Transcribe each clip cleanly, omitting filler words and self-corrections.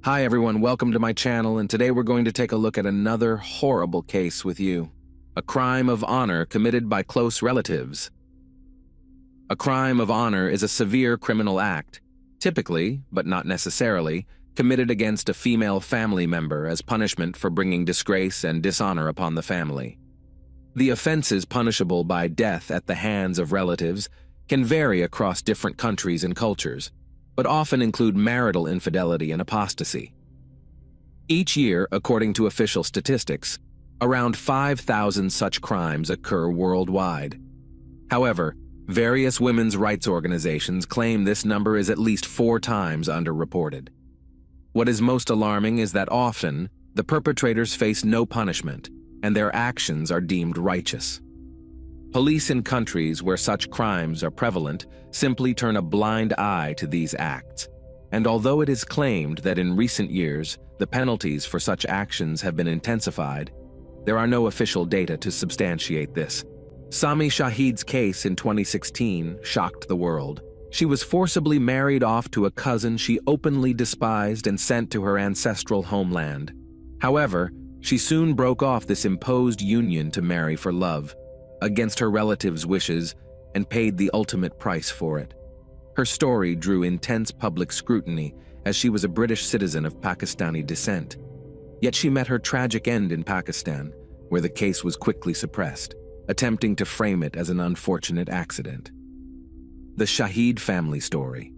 Hi everyone, welcome to my channel, and today we're going to take a look at another horrible case with you. A crime of honor committed by close relatives. A crime of honor is a severe criminal act, typically, but not necessarily, committed against a female family member as punishment for bringing disgrace and dishonor upon the family. The offenses punishable by death at the hands of relatives can vary across different countries and cultures, but often include marital infidelity and apostasy. Each year, according to official statistics, around 5,000 such crimes occur worldwide. However, various women's rights organizations claim this number is at least 4 times underreported. What is most alarming is that often, the perpetrators face no punishment, and their actions are deemed righteous. Police in countries where such crimes are prevalent simply turn a blind eye to these acts, and although it is claimed that in recent years the penalties for such actions have been intensified, there are no official data to substantiate this. Sami Shahid's case in 2016 shocked the world. She was forcibly married off to a cousin she openly despised and sent to her ancestral homeland. However, she soon broke off this imposed union to marry for love, against her relatives' wishes, and paid the ultimate price for it. Her story drew intense public scrutiny as she was a British citizen of Pakistani descent. Yet she met her tragic end in Pakistan, where the case was quickly suppressed, attempting to frame it as an unfortunate accident. The Shahid family story.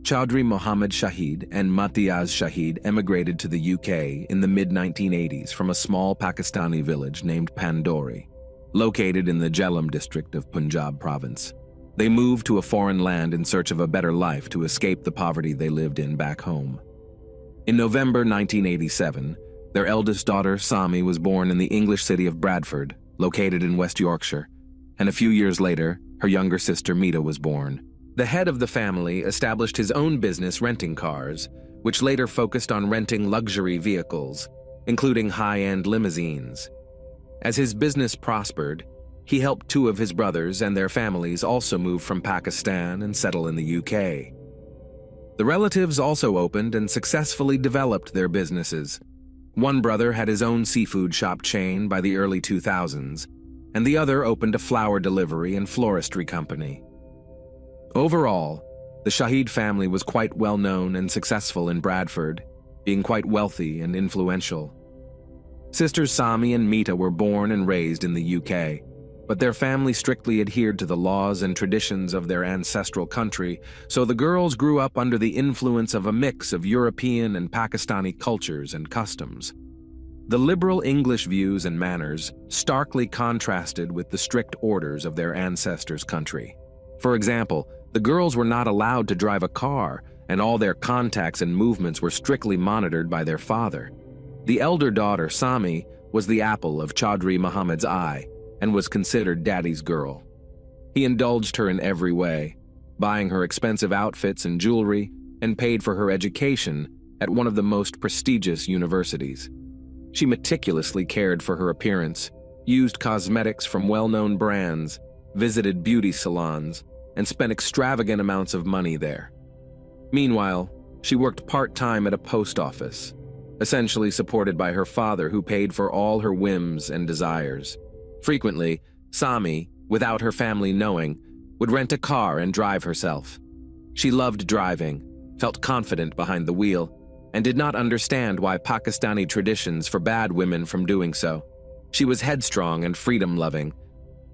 Chaudhry Mohammad Shahid and Matiaz Shahid emigrated to the UK in the mid-1980s from a small Pakistani village named Pandori, located in the Jhelum district of Punjab province. They moved to a foreign land in search of a better life to escape the poverty they lived in back home. In November 1987, their eldest daughter, Sami, was born in the English city of Bradford, located in West Yorkshire, and a few years later, her younger sister, Mita, was born. The head of the family established his own business renting cars, which later focused on renting luxury vehicles, including high-end limousines. As his business prospered, he helped 2 of his brothers and their families also move from Pakistan and settle in the UK. The relatives also opened and successfully developed their businesses. One brother had his own seafood shop chain by the early 2000s, and the other opened a flower delivery and floristry company. Overall, the Shahid family was quite well known and successful in Bradford, being quite wealthy and influential. Sisters Sami and Mita were born and raised in the UK, but their family strictly adhered to the laws and traditions of their ancestral country, so the girls grew up under the influence of a mix of European and Pakistani cultures and customs. The liberal English views and manners starkly contrasted with the strict orders of their ancestors' country. For example, the girls were not allowed to drive a car, and all their contacts and movements were strictly monitored by their father. The elder daughter, Sami, was the apple of Chaudhry Mohammad's eye and was considered daddy's girl. He indulged her in every way, buying her expensive outfits and jewelry, and paid for her education at one of the most prestigious universities. She meticulously cared for her appearance, used cosmetics from well-known brands, visited beauty salons, and spent extravagant amounts of money there. Meanwhile, she worked part-time at a post office, essentially supported by her father, who paid for all her whims and desires. Frequently, Sami, without her family knowing, would rent a car and drive herself. She loved driving, felt confident behind the wheel, and did not understand why Pakistani traditions forbade women from doing so. She was headstrong and freedom-loving,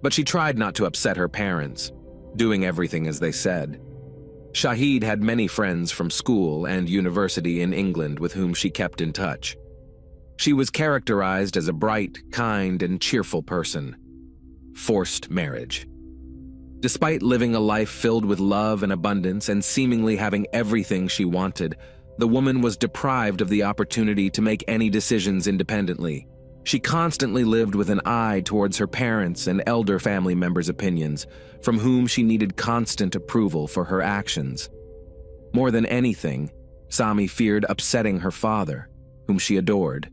but she tried not to upset her parents, doing everything as they said. Shahid had many friends from school and university in England with whom she kept in touch. She was characterized as a bright, kind, and cheerful person. Forced marriage. Despite living a life filled with love and abundance and seemingly having everything she wanted, the woman was deprived of the opportunity to make any decisions independently. She constantly lived with an eye towards her parents' and elder family members' opinions, from whom she needed constant approval for her actions. More than anything, Sami feared upsetting her father, whom she adored.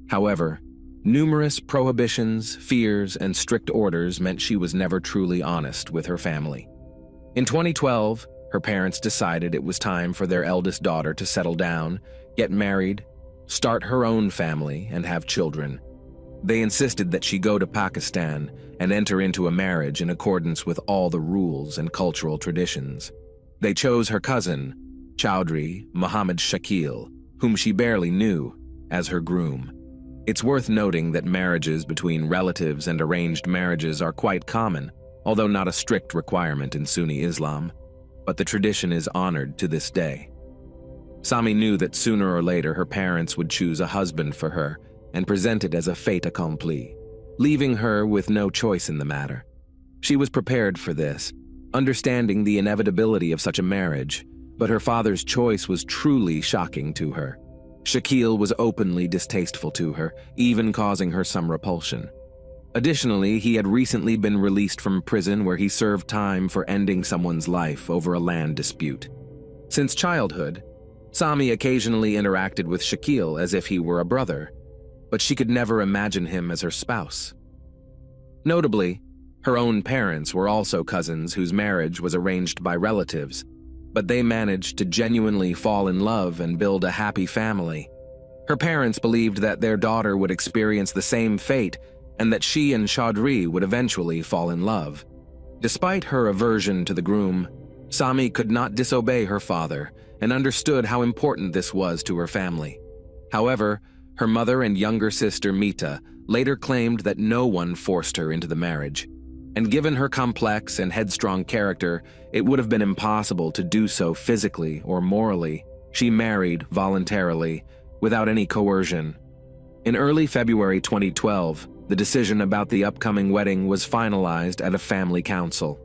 However, numerous prohibitions, fears, and strict orders meant she was never truly honest with her family. In 2012, her parents decided it was time for their eldest daughter to settle down, get married, start her own family, and have children. They insisted that she go to Pakistan and enter into a marriage in accordance with all the rules and cultural traditions. They chose her cousin, Chaudhry Muhammad Shakil, whom she barely knew, as her groom. It's worth noting that marriages between relatives and arranged marriages are quite common, although not a strict requirement in Sunni Islam, but the tradition is honored to this day. Sami knew that sooner or later her parents would choose a husband for her and present it as a fait accompli, leaving her with no choice in the matter. She was prepared for this, understanding the inevitability of such a marriage, but her father's choice was truly shocking to her. Shakil was openly distasteful to her, even causing her some repulsion. Additionally, he had recently been released from prison where he served time for ending someone's life over a land dispute. Since childhood, Sami occasionally interacted with Shakil as if he were a brother, but she could never imagine him as her spouse. Notably, her own parents were also cousins whose marriage was arranged by relatives, but they managed to genuinely fall in love and build a happy family. Her parents believed that their daughter would experience the same fate and that she and Chaudhry would eventually fall in love. Despite her aversion to the groom, Sami could not disobey her father and understood how important this was to her family. However, her mother and younger sister Mita later claimed that no one forced her into the marriage, and given her complex and headstrong character, it would have been impossible to do so physically or morally. She married voluntarily, without any coercion. In early February 2012, the decision about the upcoming wedding was finalized at a family council.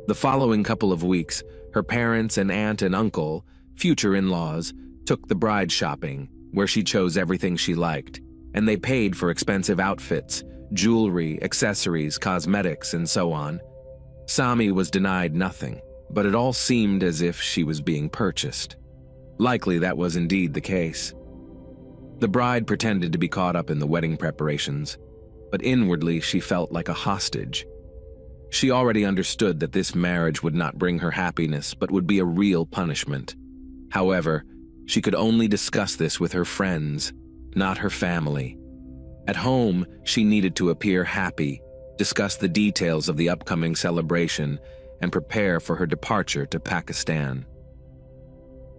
The following couple of weeks, her parents and aunt and uncle, future in-laws, took the bride shopping, where she chose everything she liked, and they paid for expensive outfits, jewelry, accessories, cosmetics, and so on. Sami was denied nothing, but it all seemed as if she was being purchased. Likely that was indeed the case. The bride pretended to be caught up in the wedding preparations, but inwardly she felt like a hostage. She already understood that this marriage would not bring her happiness, but would be a real punishment. However, she could only discuss this with her friends, not her family. At home, she needed to appear happy, discuss the details of the upcoming celebration, and prepare for her departure to Pakistan.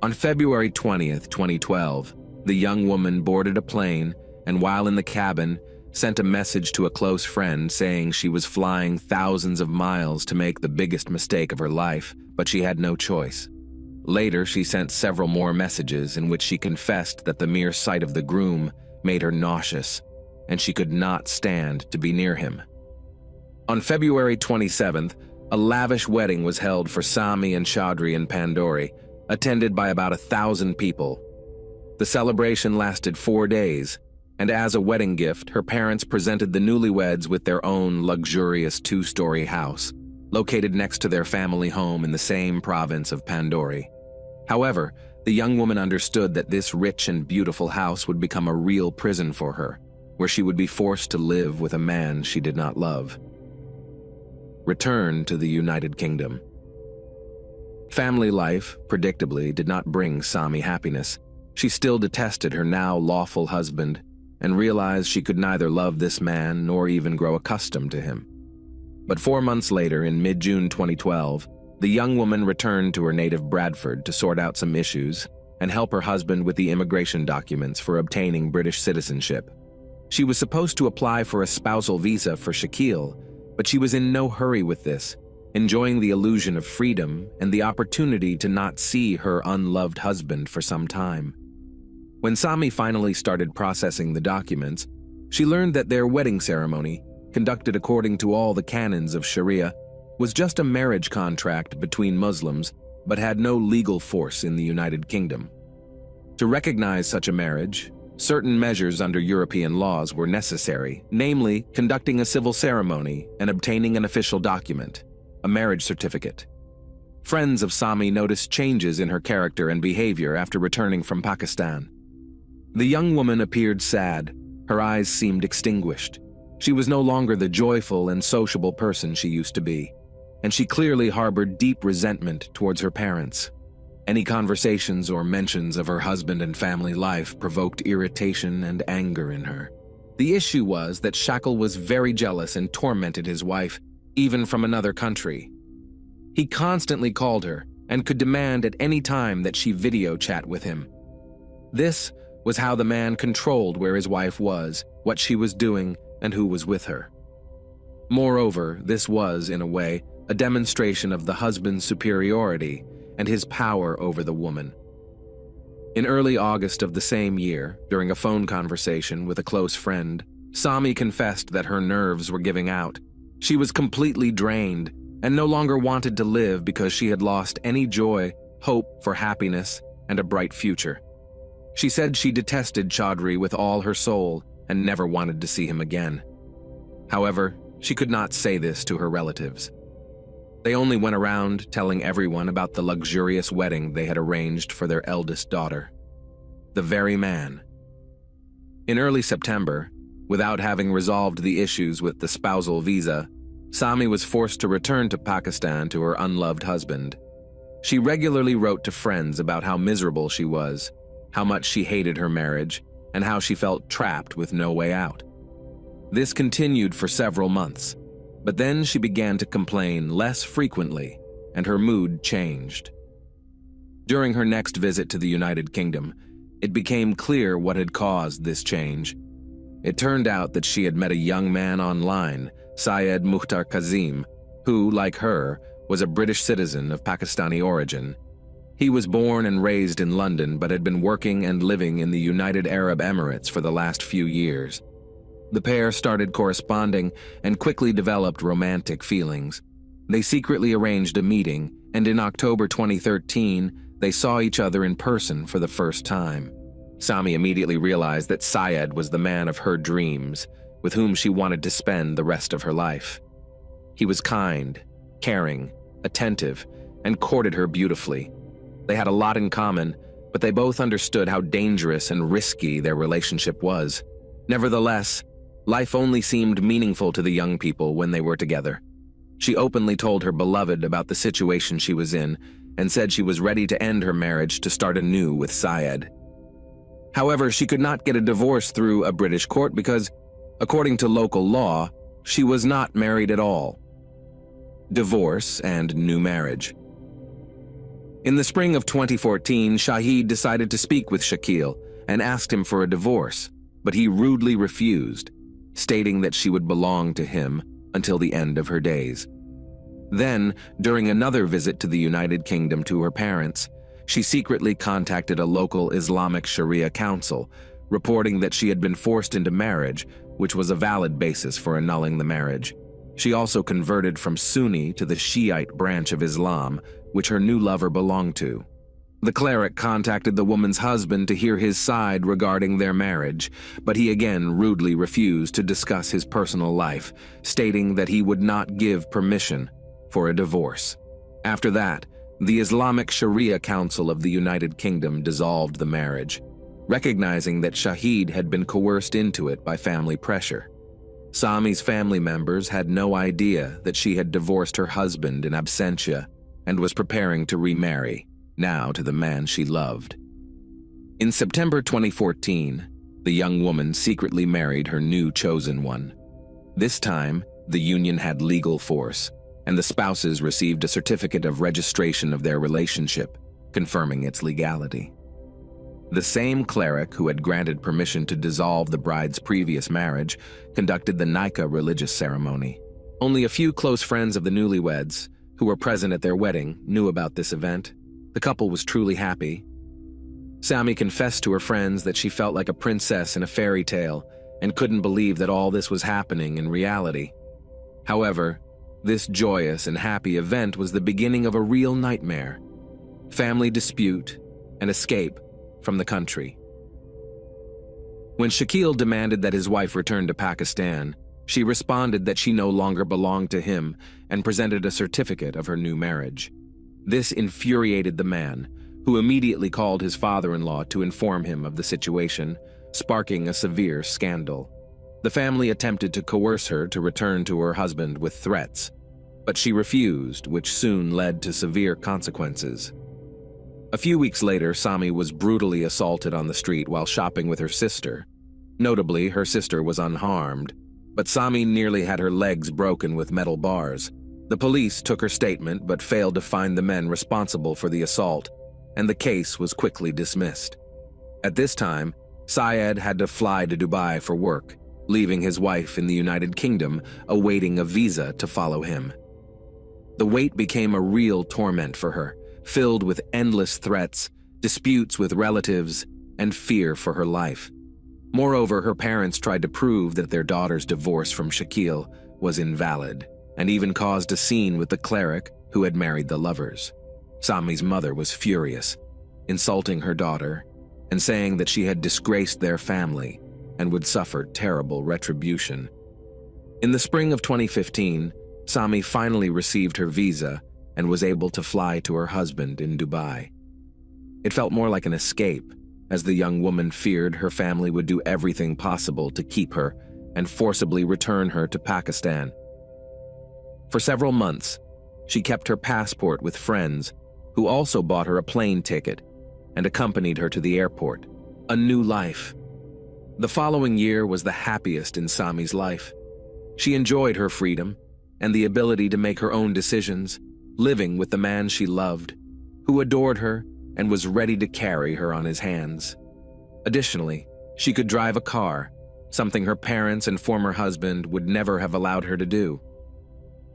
On February 20th, 2012, the young woman boarded a plane and, while in the cabin, sent a message to a close friend saying she was flying thousands of miles to make the biggest mistake of her life, but she had no choice. Later, she sent several more messages in which she confessed that the mere sight of the groom made her nauseous, and she could not stand to be near him. On February 27th, a lavish wedding was held for Sami and Chaudhry in Pandori, attended by about 1,000 people. The celebration lasted 4 days, and as a wedding gift, her parents presented the newlyweds with their own luxurious 2-story house, located next to their family home in the same province of Pandori. However, the young woman understood that this rich and beautiful house would become a real prison for her, where she would be forced to live with a man she did not love. Return to the United Kingdom. Family life, predictably, did not bring Sami happiness. She still detested her now lawful husband and realized she could neither love this man nor even grow accustomed to him. But 4 months later, in mid-June 2012, the young woman returned to her native Bradford to sort out some issues and help her husband with the immigration documents for obtaining British citizenship. She was supposed to apply for a spousal visa for Shakil, but she was in no hurry with this, enjoying the illusion of freedom and the opportunity to not see her unloved husband for some time. When Sami finally started processing the documents, she learned that their wedding ceremony, conducted according to all the canons of Sharia, was just a marriage contract between Muslims, but had no legal force in the United Kingdom. To recognize such a marriage, certain measures under European laws were necessary, namely conducting a civil ceremony and obtaining an official document, a marriage certificate. Friends of Sami noticed changes in her character and behavior after returning from Pakistan. The young woman appeared sad. Her eyes seemed extinguished. She was no longer the joyful and sociable person she used to be, and she clearly harbored deep resentment towards her parents. Any conversations or mentions of her husband and family life provoked irritation and anger in her. The issue was that Shackle was very jealous and tormented his wife, even from another country. He constantly called her and could demand at any time that she video chat with him. This was how the man controlled where his wife was, what she was doing, and who was with her. Moreover, this was, in a way, a demonstration of the husband's superiority and his power over the woman. In early August of the same year, during a phone conversation with a close friend, Sami confessed that her nerves were giving out. She was completely drained and no longer wanted to live because she had lost any joy, hope for happiness, and a bright future. She said she detested Chaudhry with all her soul and never wanted to see him again. However, she could not say this to her relatives. They only went around telling everyone about the luxurious wedding they had arranged for their eldest daughter. The very man. In early September, without having resolved the issues with the spousal visa, Sami was forced to return to Pakistan to her unloved husband. She regularly wrote to friends about how miserable she was, how much she hated her marriage, and how she felt trapped with no way out. This continued for several months, but then she began to complain less frequently, and her mood changed. During her next visit to the United Kingdom, it became clear what had caused this change. It turned out that she had met a young man online, Syed Mukhtar Kazim, who, like her, was a British citizen of Pakistani origin. He was born and raised in London but had been working and living in the United Arab Emirates for the last few years. The pair started corresponding and quickly developed romantic feelings. They secretly arranged a meeting, and in October 2013, they saw each other in person for the first time. Sami immediately realized that Syed was the man of her dreams, with whom she wanted to spend the rest of her life. He was kind, caring, attentive, and courted her beautifully. They had a lot in common, but they both understood how dangerous and risky their relationship was. Nevertheless, life only seemed meaningful to the young people when they were together. She openly told her beloved about the situation she was in and said she was ready to end her marriage to start anew with Syed. However, she could not get a divorce through a British court because, according to local law, she was not married at all. Divorce and new marriage. In the spring of 2014, Shahid decided to speak with Shakil and asked him for a divorce, but he rudely refused, stating that she would belong to him until the end of her days. Then, during another visit to the United Kingdom to her parents, she secretly contacted a local Islamic Sharia council, reporting that she had been forced into marriage, which was a valid basis for annulling the marriage. She also converted from Sunni to the Shiite branch of Islam, which her new lover belonged to. The cleric contacted the woman's husband to hear his side regarding their marriage, but he again rudely refused to discuss his personal life, stating that he would not give permission for a divorce. After that, the Islamic Sharia Council of the United Kingdom dissolved the marriage, recognizing that Shahid had been coerced into it by family pressure. Sami's family members had no idea that she had divorced her husband in absentia and was preparing to remarry, now to the man she loved. In September 2014, the young woman secretly married her new chosen one. This time, the union had legal force, and the spouses received a certificate of registration of their relationship, confirming its legality. The same cleric who had granted permission to dissolve the bride's previous marriage conducted the Nikah religious ceremony. Only a few close friends of the newlyweds, who were present at their wedding, knew about this event. The couple was truly happy. Sami confessed to her friends that she felt like a princess in a fairy tale and couldn't believe that all this was happening in reality. However, this joyous and happy event was the beginning of a real nightmare: family dispute and escape from the country. When Shakil demanded that his wife return to Pakistan, she responded that she no longer belonged to him and presented a certificate of her new marriage. This infuriated the man, who immediately called his father-in-law to inform him of the situation, sparking a severe scandal. The family attempted to coerce her to return to her husband with threats, but she refused, which soon led to severe consequences. A few weeks later, Sami was brutally assaulted on the street while shopping with her sister. Notably, her sister was unharmed, but Sami nearly had her legs broken with metal bars. The police took her statement but failed to find the men responsible for the assault, and the case was quickly dismissed. At this time, Syed had to fly to Dubai for work, leaving his wife in the United Kingdom, awaiting a visa to follow him. The wait became a real torment for her, filled with endless threats, disputes with relatives, and fear for her life. Moreover, her parents tried to prove that their daughter's divorce from Shakil was invalid, and even caused a scene with the cleric who had married the lovers. Sami's mother was furious, insulting her daughter and saying that she had disgraced their family and would suffer terrible retribution. In the spring of 2015, Sami finally received her visa and was able to fly to her husband in Dubai. It felt more like an escape, as the young woman feared her family would do everything possible to keep her and forcibly return her to Pakistan. For several months, she kept her passport with friends who also bought her a plane ticket and accompanied her to the airport. A new life. The following year was the happiest in Sami's life. She enjoyed her freedom and the ability to make her own decisions, living with the man she loved, who adored her and was ready to carry her on his hands. Additionally, she could drive a car, something her parents and former husband would never have allowed her to do.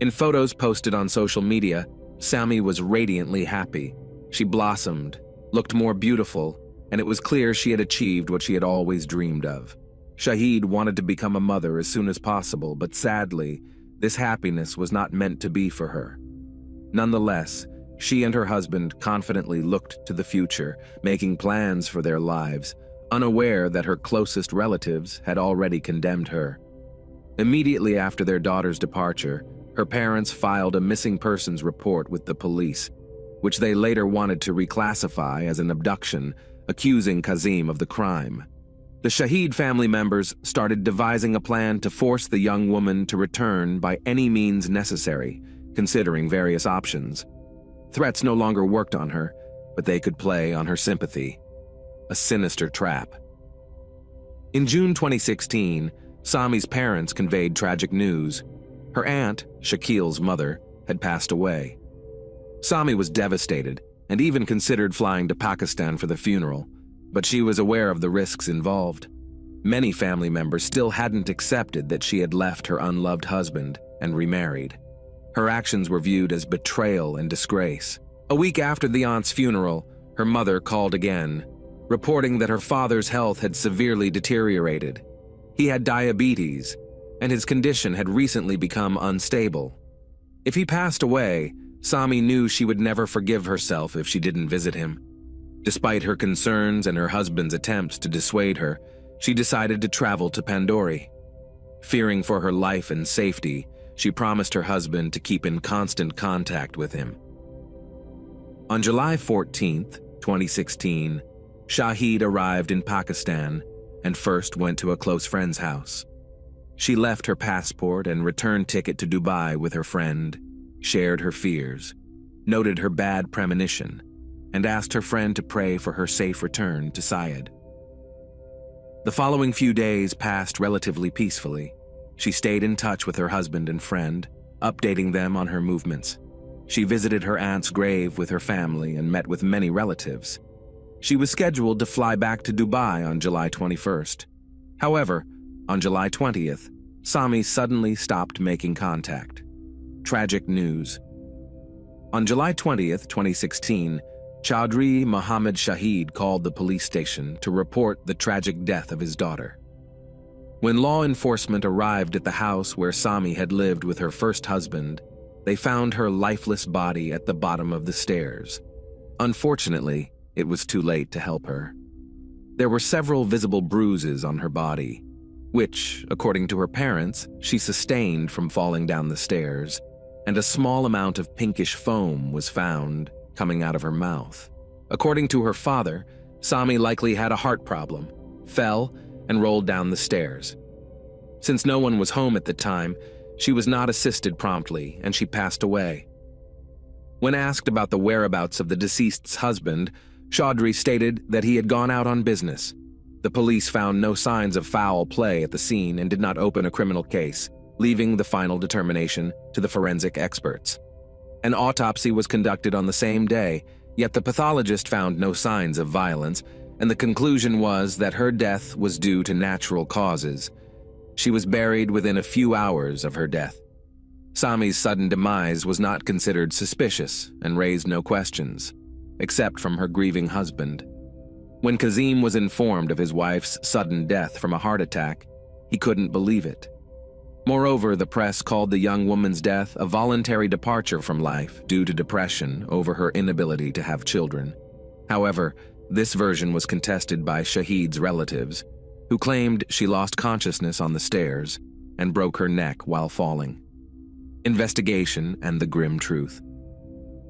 In photos posted on social media, Sami was radiantly happy. She blossomed, looked more beautiful, and it was clear she had achieved what she had always dreamed of. Shahid wanted to become a mother as soon as possible, but sadly, this happiness was not meant to be for her. Nonetheless, she and her husband confidently looked to the future, making plans for their lives, unaware that her closest relatives had already condemned her. Immediately after their daughter's departure, her parents filed a missing persons report with the police, which they later wanted to reclassify as an abduction, accusing Kazim of the crime. The Shahid family members started devising a plan to force the young woman to return by any means necessary, considering various options. Threats no longer worked on her, but they could play on her sympathy. A sinister trap. In June 2016, Sami's parents conveyed tragic news. Her aunt, Shakil's mother, had passed away. Sami was devastated and even considered flying to Pakistan for the funeral, but she was aware of the risks involved. Many family members still hadn't accepted that she had left her unloved husband and remarried. Her actions were viewed as betrayal and disgrace. A week after the aunt's funeral, her mother called again, reporting that her father's health had severely deteriorated. He had diabetes, and his condition had recently become unstable. If he passed away, Sami knew she would never forgive herself if she didn't visit him. Despite her concerns and her husband's attempts to dissuade her, she decided to travel to Pandori. Fearing for her life and safety, she promised her husband to keep in constant contact with him. On July 14, 2016, Shahid arrived in Pakistan and first went to a close friend's house. She left her passport and return ticket to Dubai with her friend, shared her fears, noted her bad premonition, and asked her friend to pray for her safe return to Syed. The following few days passed relatively peacefully. She stayed in touch with her husband and friend, updating them on her movements. She visited her aunt's grave with her family and met with many relatives. She was scheduled to fly back to Dubai on July 21st. However, on July 20th, Sami suddenly stopped making contact. Tragic news. On July 20th, 2016, Chaudhry Mohammed Shahid called the police station to report the tragic death of his daughter. When law enforcement arrived at the house where Sami had lived with her first husband, they found her lifeless body at the bottom of the stairs. Unfortunately, it was too late to help her. There were several visible bruises on her body, which, according to her parents, she sustained from falling down the stairs, and a small amount of pinkish foam was found coming out of her mouth. According to her father, Sami likely had a heart problem, fell, and rolled down the stairs. Since no one was home at the time, she was not assisted promptly, and she passed away. When asked about the whereabouts of the deceased's husband, Chaudhry stated that he had gone out on business. The police found no signs of foul play at the scene and did not open a criminal case, leaving the final determination to the forensic experts. An autopsy was conducted on the same day, yet the pathologist found no signs of violence, and the conclusion was that her death was due to natural causes. She was buried within a few hours of her death. Sami's sudden demise was not considered suspicious and raised no questions, except from her grieving husband. When Kazim was informed of his wife's sudden death from a heart attack, he couldn't believe it. Moreover, the press called the young woman's death a voluntary departure from life due to depression over her inability to have children. However, this version was contested by Shahid's relatives, who claimed she lost consciousness on the stairs and broke her neck while falling. Investigation and the grim truth.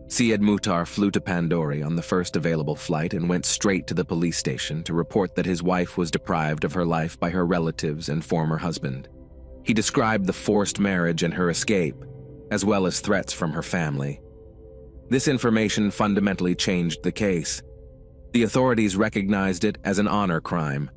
Syed Muhtar flew to Pandori on the first available flight and went straight to the police station to report that his wife was deprived of her life by her relatives and former husband. He described the forced marriage and her escape, as well as threats from her family. This information fundamentally changed the case. The authorities recognized it as an honor crime,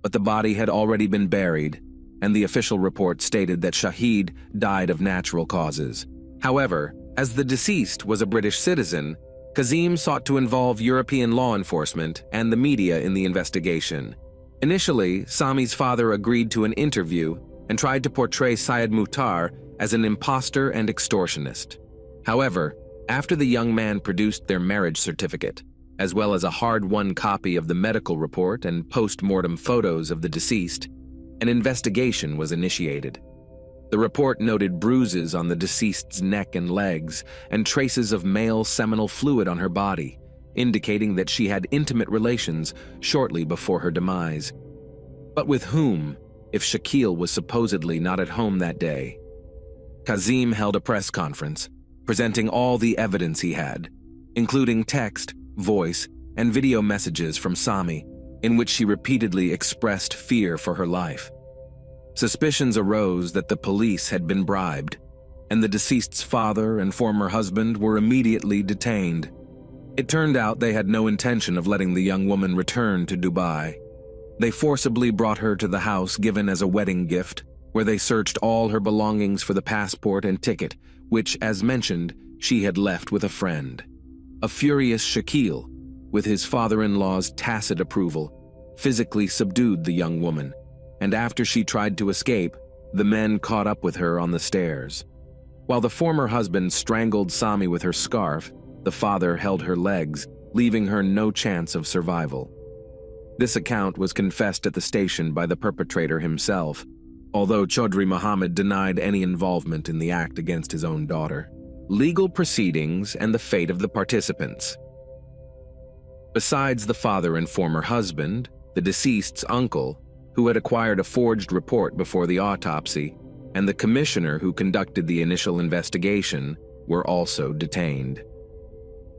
but the body had already been buried, and the official report stated that Shahid died of natural causes. However, as the deceased was a British citizen, Kazim sought to involve European law enforcement and the media in the investigation. Initially, Sami's father agreed to an interview and tried to portray Syed Muhtar as an imposter and extortionist. However, after the young man produced their marriage certificate, as well as a hard-won copy of the medical report and post-mortem photos of the deceased, an investigation was initiated. The report noted bruises on the deceased's neck and legs and traces of male seminal fluid on her body, indicating that she had intimate relations shortly before her demise. But with whom, if Shakil was supposedly not at home that day? Kazim held a press conference, presenting all the evidence he had, including text, voice, and video messages from Sami, in which she repeatedly expressed fear for her life. Suspicions arose that the police had been bribed, and the deceased's father and former husband were immediately detained. It turned out they had no intention of letting the young woman return to Dubai. They forcibly brought her to the house given as a wedding gift, where they searched all her belongings for the passport and ticket, which, as mentioned, she had left with a friend. A furious Shakil, with his father-in-law's tacit approval, physically subdued the young woman, and after she tried to escape, the men caught up with her on the stairs. While the former husband strangled Sami with her scarf, the father held her legs, leaving her no chance of survival. This account was confessed at the station by the perpetrator himself, although Chaudhry Mohammed denied any involvement in the act against his own daughter. Legal proceedings and the fate of the participants. Besides the father and former husband, the deceased's uncle, who had acquired a forged report before the autopsy, and the commissioner who conducted the initial investigation, were also detained.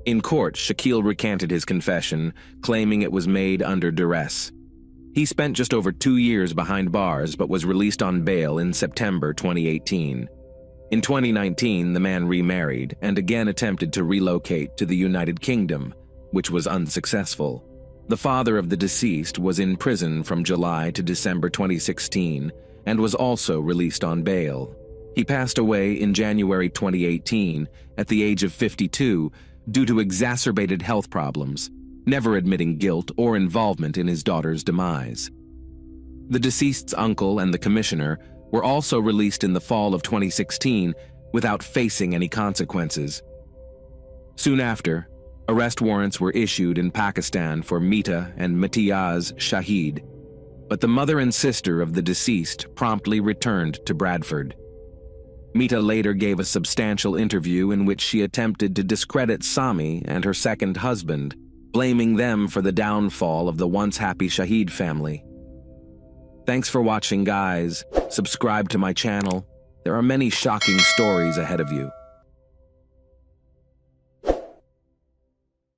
In court, Shakil recanted his confession, claiming it was made under duress. He spent just over 2 years behind bars but was released on bail in September 2018. In 2019, the man remarried and again attempted to relocate to the United Kingdom, which was unsuccessful. The father of the deceased was in prison from July to December 2016 and was also released on bail. He passed away in January 2018 at the age of 52 due to exacerbated health problems, never admitting guilt or involvement in his daughter's demise. The deceased's uncle and the commissioner were also released in the fall of 2016 without facing any consequences. Soon after, arrest warrants were issued in Pakistan for Mita and Matiyaz Shahid, but the mother and sister of the deceased promptly returned to Bradford. Mita later gave a substantial interview in which she attempted to discredit Sami and her second husband, blaming them for the downfall of the once happy Shahid family. Thanks for watching, guys. Subscribe to my channel. There are many shocking stories ahead of you.